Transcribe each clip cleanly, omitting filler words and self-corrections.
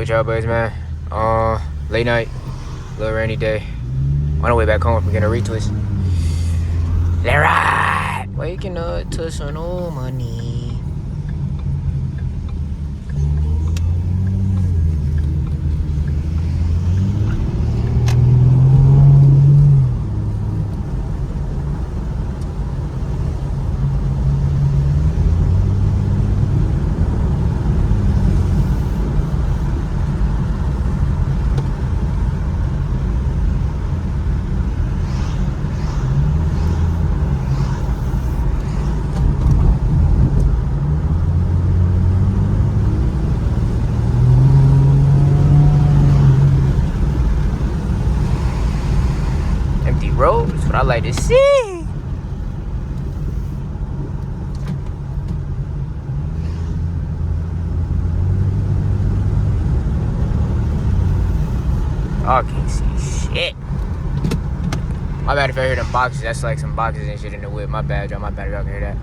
y'all boys, man. Late night, little rainy day. On the way back home from getting a retwist. Let's ride! Waking up to some old money. Roads, what I like to see. I can't see shit. My bad if I hear them boxes. That's like some boxes and shit in the whip. My bad, y'all. My bad if y'all can hear that.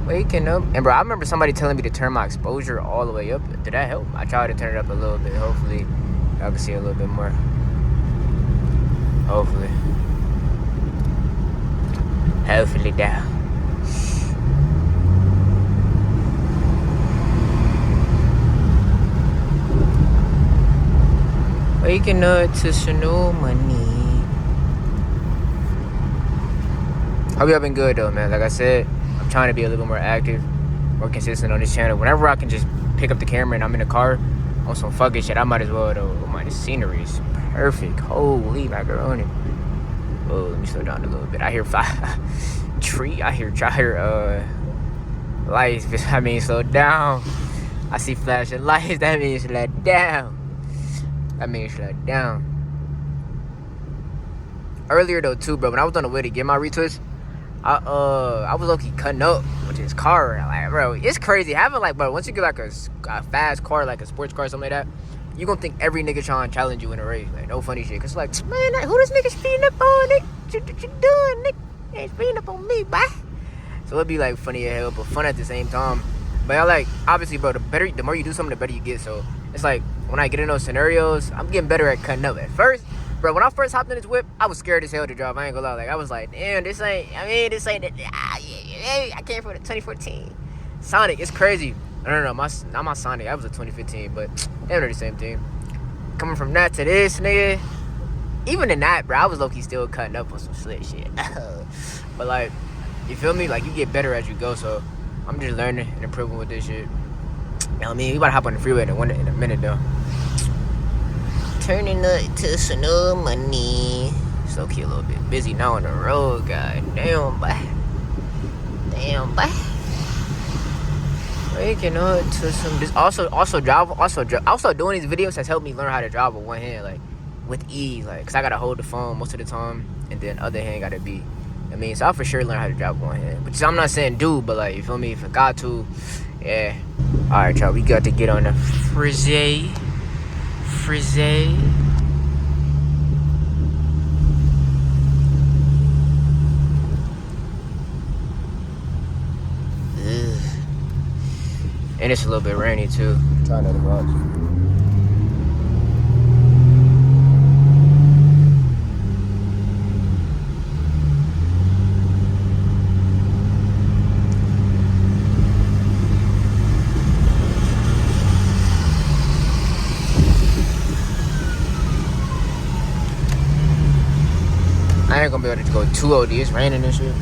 Waking up. And bro, I remember somebody telling me to turn my exposure all the way up. Did that help? I tried to turn it up a little bit. Hopefully, y'all can see a little bit more. Hopefully down. Waking up to some new money. Hope y'all been good though, man. Like I said, I'm trying to be a little bit more active, more consistent on this channel. Whenever I can just pick up the camera and I'm in the car on some fucking shit, I might as well though. The scenery is perfect. Holy macaroni. Oh, let me slow down a little bit. I hear tree. I hear lights. I mean, slow down. I see flashing lights. That means slow down. Earlier though too, bro. When I was on the way to get my retwist, I was low-key cutting up with this car. Like, bro, it's crazy having like, bro. Once you get like a fast car, like a sports car, or something like that, you gonna think every nigga trying to challenge you in a race. Like, no funny shit. Cause like, man, like, who this nigga speeding up on? What you doing, nigga? You ain't speeding up on me, bye. So it'd be like funny as hell, but fun at the same time. But I like, obviously, bro, the more you do something, the better you get. So it's like, when I get in those scenarios, I'm getting better at cutting up. At first, bro, when I first hopped in this whip, I was scared as hell to drive. I ain't gonna lie. Like, I was like, damn, this ain't I came for the 2014 Sonic. It's crazy. No, not my Sonic. I was a 2015, but they're the same thing. Coming from that to this, nigga. Even in that, bro, I was low-key still cutting up on some slick shit. But, like, you feel me? Like, you get better as you go, so I'm just learning and improving with this shit. You know what I mean? We about to hop on the freeway in a minute, though. Turning up to some new money. It's low-key a little bit busy now on the road, god damn, boy. Waking up to some. This also doing these videos has helped me learn how to drive with one hand, like with ease, like, cause I gotta hold the phone most of the time, and then other hand gotta be. I mean, so I'll for sure learn how to drive with one hand. Which I'm not saying do, but like, you feel me? If I got to, yeah. All right, y'all, we got to get on the frizz. And it's a little bit rainy too. Try another box. I ain't gonna be able to go too OD. It's raining and shit.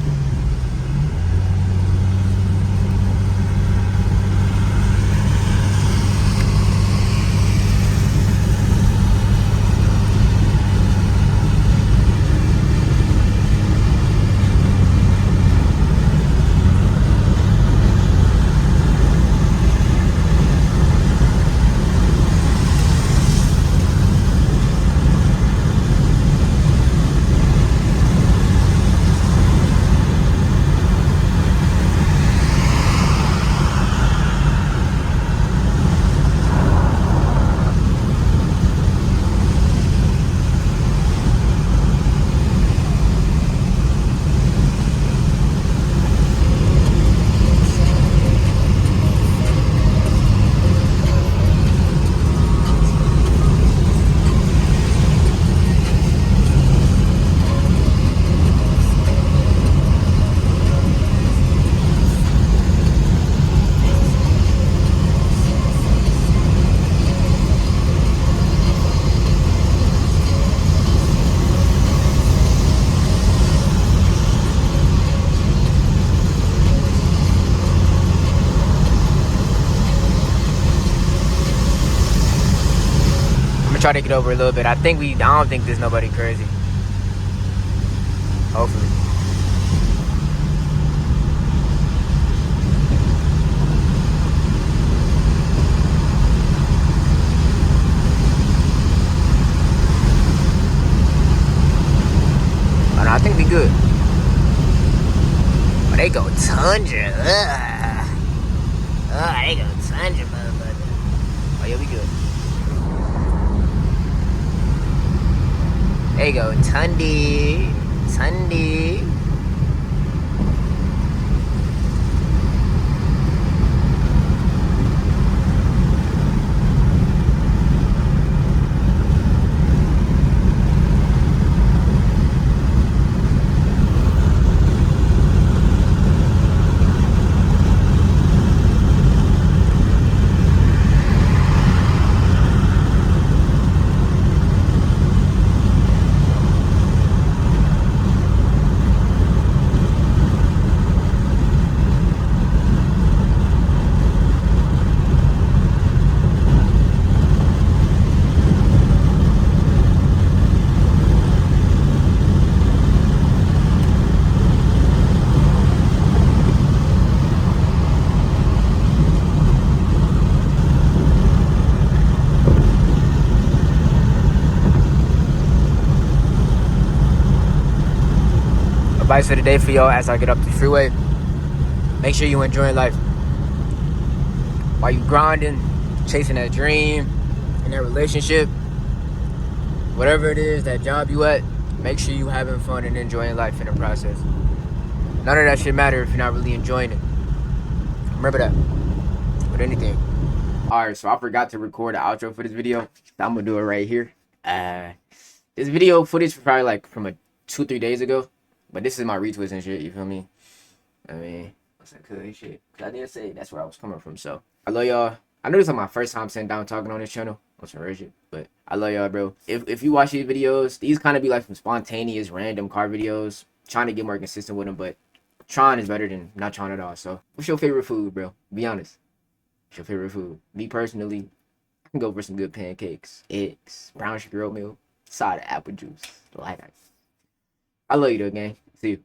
try to get over a little bit. I don't think there's nobody crazy. Hopefully. Oh, no, I think we good. Oh, they go Tundra. They go Tundra, motherfucker. Oh, yeah, we good. There you go, Tundi. Advice for the day for y'all as I get up the freeway. Make sure you enjoying life. While you grinding, chasing that dream, in that relationship, whatever it is, that job you at, make sure you having fun and enjoying life in the process. None of that shit matter if you're not really enjoying it. Remember that with anything. Alright, so I forgot to record the outro for this video. I'm gonna do it right here. This video footage was probably like from 2-3 days ago. But this is my retwist and shit, you feel me? I mean, what's that good shit? Cause I did say that's where I was coming from, so. I love y'all. I know this is my first time sitting down talking on this channel. On some real shit, but I love y'all, bro. If you watch these videos, these kind of be like some spontaneous, random car videos. Trying to get more consistent with them, but trying is better than not trying at all. So, what's your favorite food, bro? Be honest. What's your favorite food? Me personally, I can go for some good pancakes, eggs, brown sugar oatmeal, side of apple juice. Like, I love you though, gang. See you.